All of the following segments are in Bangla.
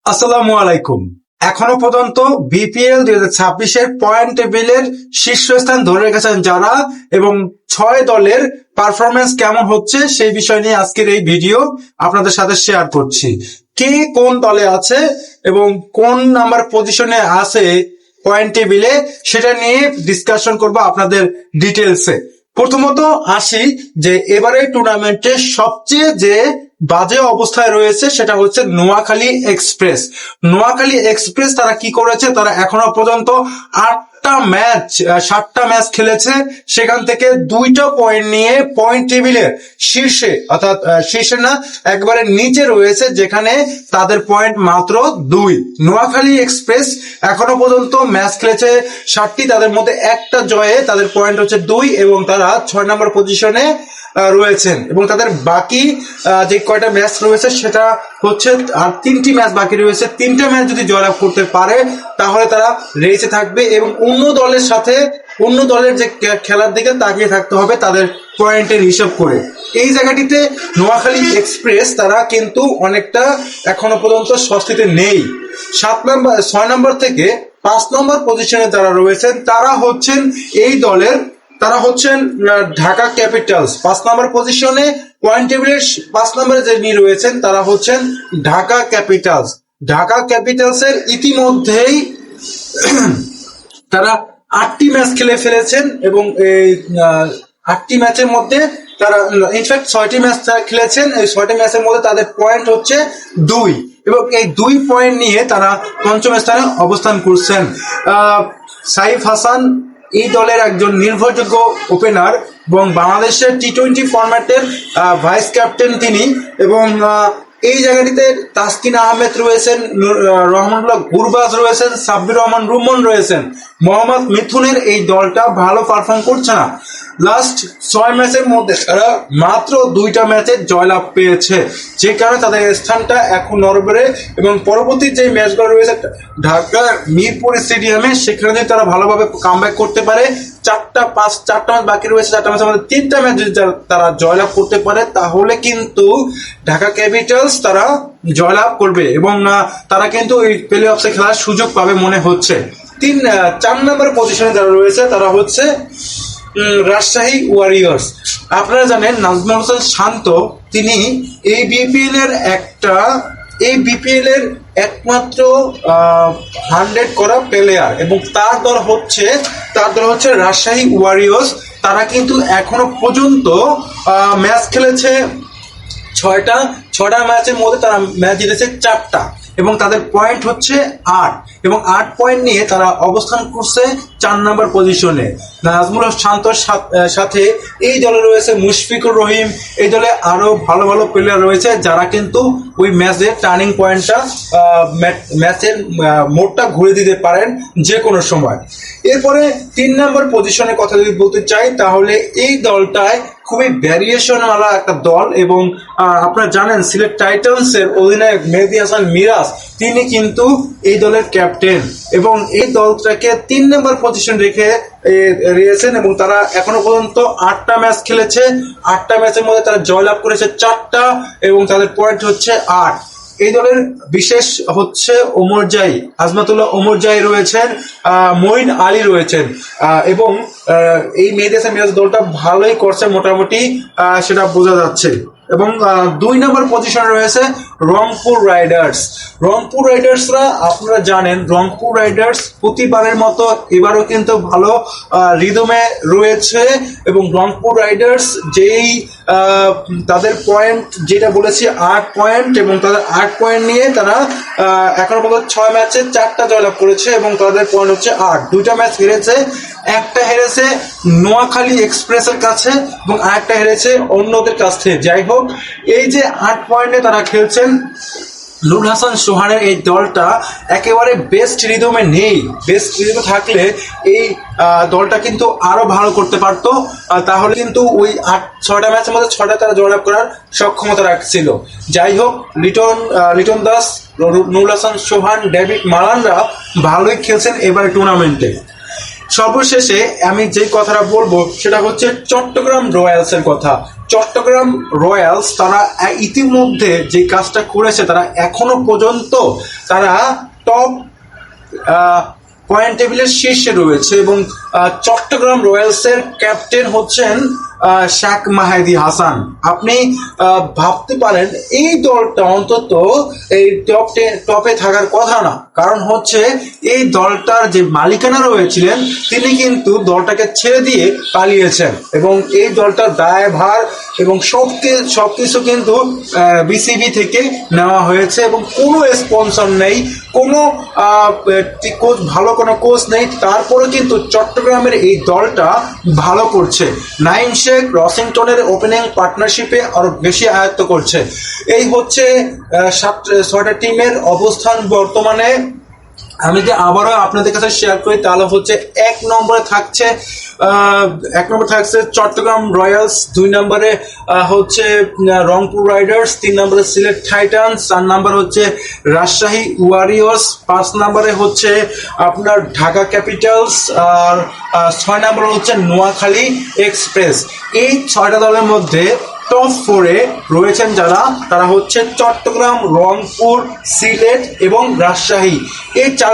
আসসালামু আলাইকুম। এখনো পর্যন্ত বিপিএল 2026-এর পয়েন্ট টেবিলের শীর্ষস্থান ধরে রেখেছেন যারা এবং 6 দলের পারফরমেন্স কেমন হচ্ছে সেই বিষয় নিয়ে আজকের এই ভিডিও আপনাদের সাথে শেয়ার করছি। কে কোন দলে আছে এবং কোন নাম্বার পজিশনে আছে পয়েন্ট টেবিলে সেটা নিয়ে ডিসকাশন করব আপনাদের ডিটেলসে। প্রথমত আসি যে এবারে টুর্নামেন্টে সবচেয়ে যে বাজে অবস্থায় রয়েছে সেটা হচ্ছে নোয়াখালী এক্সপ্রেস। নোয়াখালী এক্সপ্রেস তারা কি করেছে, তারা এখনো পর্যন্ত 7টা ম্যাচ খেলেছে, সেখান থেকে 2টা পয়েন্ট নিয়ে পয়েন্ট টেবিলের শীর্ষে, অর্থাৎ শীর্ষে না একবারে নিচে রয়েছে, যেখানে তাদের পয়েন্ট মাত্র 2। নোয়াখালী এক্সপ্রেস এখনো পর্যন্ত ম্যাচ খেলেছে 7টি, তাদের মধ্যে একটা জয়ে তাদের পয়েন্ট হচ্ছে 2 এবং তারা 6 নম্বর পজিশনে রয়েছেন। এবং তাদের বাকি যে কয়টা ম্যাচ রয়েছে সেটা হচ্ছে আর 3টি ম্যাচ বাকি রয়েছে। 3টা ম্যাচ যদি জয়লাভ করতে পারে তাহলে তারা রেসে থাকবে এবং অন্য দলের যে খেলার দিকে তাকিয়ে থাকতে হবে তাদের পয়েন্টের হিসাব করে। এই জায়গাটিতে নোয়াখালী এক্সপ্রেস তারা কিন্তু অনেকটা এখনো পর্যন্ত স্বস্তিতে নেই। 6 নম্বর থেকে 5 নম্বর পজিশনে যারা রয়েছেন তারা হচ্ছেন ঢাকা ক্যাপিটালস। 5 নম্বর পজিশনে পয়েন্ট টেবিলের 5 নম্বরে যিনি রয়েছেন তারা হচ্ছেন ঢাকা ক্যাপিটালস। ঢাকা ক্যাপিটালসের ইতিমধ্যেই তারা 8টি ম্যাচ খেলে ফেলেছেন এবং এই 8টি ম্যাচের মধ্যে তারা ইনফ্যাক্ট 6টি ম্যাচ খেলেছেন। এই 6টি ম্যাচের মধ্যে তাদের পয়েন্ট হচ্ছে 2 এবং এই 2 পয়েন্ট নিয়ে তারা পঞ্চম স্থানে অবস্থান করছেন। সাইফ হাসান এই দলের একজন নির্ভরযোগ্য ওপেনার এবং বাংলাদেশের টি-20 ফরম্যাটের ভাইস ক্যাপ্টেন তিনি। এবং এই জায়গাটিতে তাসকিন আহমেদ রয়েছেন, রহমানুল্লাহ গুরবাজ রয়েছেন, সাব্বির রহমান রুমন রয়েছেন। মোহাম্মদ মিথুনের এই দলটা ভালো পারফর্ম করছে না। লাস্ট 6 ম্যাচের মধ্যে তারা মাত্র 2টা ম্যাচে জয়লাভ পেয়েছে, যে কারণে তাদের স্থানটা এখন নড়বড়ে। এবং পরবর্তী যে ম্যাচগুলো রয়েছে ঢাকার মিরপুর স্টেডিয়ামে, সেখানে তারা ভালোভাবে কামব্যাক করতে পারে। 4টা ম্যাচ বাকি রয়েছে, 4টা ম্যাচের মধ্যে 3টা ম্যাচ যদি তারা জয়লাভ করতে পারে তাহলে কিন্তু ঢাকা ক্যাপিটালস তারা জয়লাভ করবে এবং তারা কিন্তু এই প্লে অফসে খেলার সুযোগ পাবে মনে হচ্ছে। 4 নম্বর পজিশনে যারা রয়েছে তারা হচ্ছে রাজশাহী ওয়ারিয়র্স। আপনারা জানেন নাজমুল হোসেন শান্ত তিনি এই বিপিএল এর একমাত্র 100 করা প্লেয়ার এবং তার দল হচ্ছে রাজশাহী ওয়ারিয়র্স। তারা কিন্তু এখনো পর্যন্ত ম্যাচ খেলেছে 6টা ম্যাচের মধ্যে তারা ম্যাচ জিতেছে 4টা এবং তাদের পয়েন্ট হচ্ছে 8 এবং 8 পয়েন্ট নিয়ে তারা অবস্থান করছে 4 নম্বর পজিশনে। নাজমুল শান্তর সাথে এই দলে রয়েছে মুশফিকুর রহিম, এই দলে আরো ভালো ভালো প্লেয়ার রয়েছে যারা কিন্তু ওই ম্যাচের টার্নিং পয়েন্টটা ম্যাচের মোড়টা ঘুরে দিতে পারেন যে কোনো সময়। এরপরে 3 নম্বর পজিশনের কথা যদি বলতে চাই তাহলে এই দলটায় খুবই ভ্যারিয়েশনওয়ালা একটা দল এবং আপনারা জানেন সিলেট টাইটান্স এর অধিনায়ক মেহেদী হাসান মিরাজ তিনি কিন্তু এই দলের ক্যাপ্টেন এবং এই দলটাকে 3 নম্বর পজিশন রেখে রয়েছেন এবং তারা এখনো পর্যন্ত 8টা ম্যাচ খেলেছে। 8টা ম্যাচের মধ্যে তারা জয়লাভ করেছে 4টা এবং তাদের পয়েন্ট হচ্ছে 8। এই দলের বিশেষ হচ্ছে আজমাতুল্লাহ ওমরজাই রয়েছেন, মঈন আলী রয়েছেন এবং এই মেহেদী হাসান মিরাজ দলটা ভালোই করছে মোটামুটি, সেটা বোঝা যাচ্ছে। এবং 2 নম্বর পজিশনে রয়েছে রংপুর রাইডার্সরা। আপনারা জানেন রংপুর রাইডার্স প্রতিবারের মতো এবারও কিন্তু ভালো রিদমে রয়েছে এবং রংপুর রাইডার্স যেই তাদের পয়েন্ট যেটা বলেছি 8 পয়েন্ট এবং তাদের 8 পয়েন্ট নিয়ে তারা এখনো পর্যন্ত 6 ম্যাচে 4টা জয়লাভ করেছে এবং তাদের পয়েন্ট হচ্ছে 8। 2টা ম্যাচ হেরেছে, একটা হেরেছে নোয়াখালী এক্সপ্রেসের কাছে এবং আরেকটা হেরেছে অন্যদের কাছ থেকে। যাই হোক, এই যে 8 পয়েন্টে তারা খেলছেন, নুর হাসান সোহানের এই দলটা একেবারে বেস্ট রিদমে নেই। বেস্ট রিদমে থাকলে এই দলটা কিন্তু আরো ভালো করতে পারতো, তাহলে কিন্তু ওই 6টা ম্যাচের মধ্যে 6টা তারা জয়লাভ করার সক্ষমতা রাখছিল। যাই হোক, লিটন দাস, নুর হাসান সোহান, ডেভিড মালানরা ভালোই খেলছেন এবার টুর্নামেন্টে। সর্বশেষে আমি যে কথাটা বলবো সেটা হচ্ছে চট্টগ্রাম রয়্যালস এর কথা। চট্টগ্রাম রয়্যালস তারা ইতিমধ্যে যে কাজটা করেছে, তারা এখনো পর্যন্ত তারা টপ পয়েন্ট টেবিলের শীর্ষে রয়েছে এবং চট্টগ্রাম রয়্যালস এর ক্যাপ্টেন হচ্ছেন শেখ মাহেদী হাসান। আপনি ভাবতে পারেন এই দলটা অন্তত এই টপে থাকার কথা না, কারণ হচ্ছে এই দলটার যে মালিকানা রয়েছিলেন তিনি কিন্তু দলটাকে ছেড়ে দিয়ে পালিয়েছেন এবং এই দলটার দায়ভার এবং সবকিছু কিন্তু বিসিবি থেকে নেওয়া হয়েছে এবং কোনো স্পন্সর নেই, কোনো কোচ, ভালো কোনো কোচ নেই, তারপরে কিন্তু চট্টগ্রামের এই দলটা ভালো করছে। নাইম শেখ রসিংটনের ওপেনিং পার্টনারশিপে আরো বেশি আয়ত্ত করছে। এই হচ্ছে 6টা টিমের অবস্থান বর্তমানে। আমি যে আবারও আপনাদের কাছে শেয়ার করি তাহলে হচ্ছে এক নম্বরে থাকছে চট্টগ্রাম রয়্যালস, 2 নম্বরে হচ্ছে রংপুর রাইডার্স, 3 নম্বরে সিলেট টাইটান্স, 4 নম্বরে হচ্ছে রাজশাহী ওয়ারিয়র্স, 5 নম্বরে হচ্ছে আপনার ঢাকা ক্যাপিটালস, আর 6 নম্বরে হচ্ছে নোয়াখালী এক্সপ্রেস। এই 6টা দলের মধ্যে টপ 4-এ রয়েছেন যারা, তারা হচ্ছে চট্টগ্রাম, রংপুর, সিলেট এবং রাজশাহী। এই 4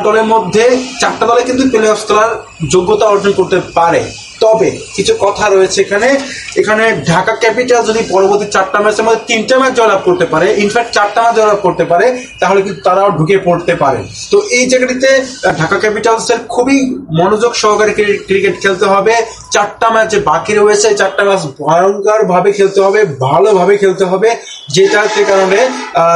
দলের মধ্যে 4টা দলে কিন্তু প্লে অফ খেলার যোগ্যতা অর্জন করতে পারে। তবে কিছু কথা রয়েছে এখানে ঢাকা ক্যাপিটাল যদি পরবর্তী 4টা ম্যাচের মধ্যে 3টা ম্যাচ জয়লাভ করতে পারে, ইনফ্যাক্ট 4টা ম্যাচ জয়লাভ করতে পারে, তাহলে কিন্তু তারাও ঢুকে পড়তে পারে। তো এই জায়গাটিতে ঢাকা ক্যাপিটালসের খুবই মনোযোগ সহকারে ক্রিকেট খেলতে হবে। 4টা ম্যাচে বাকি রয়েছে, 4টা ম্যাচ ভয়ঙ্কর ভাবে খেলতে হবে, ভালোভাবে খেলতে হবে, যেটাতে কারণে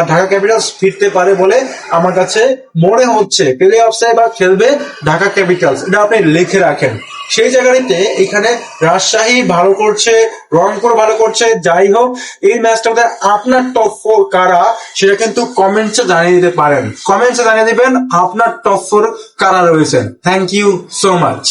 ঢাকা ক্যাপিটালস ফিরতে পারে বলে আমার কাছে মনে হচ্ছে। প্লে অফসে বা খেলবে ঢাকা ক্যাপিটালস, এটা আপনি লিখে রাখেন। সেই জায়গাটিতে এখানে রাজশাহী ভালো করছে, রংপুর ভালো করছে। যাই হোক, এই ম্যাচটাতে আপনার টপ 4 কারা সেটা কিন্তু কমেন্টসে জানিয়ে দিতে পারেন। কমেন্টসে জানিয়ে দিবেন আপনার টপ 4 কারা রয়েছেন। Thank you so much.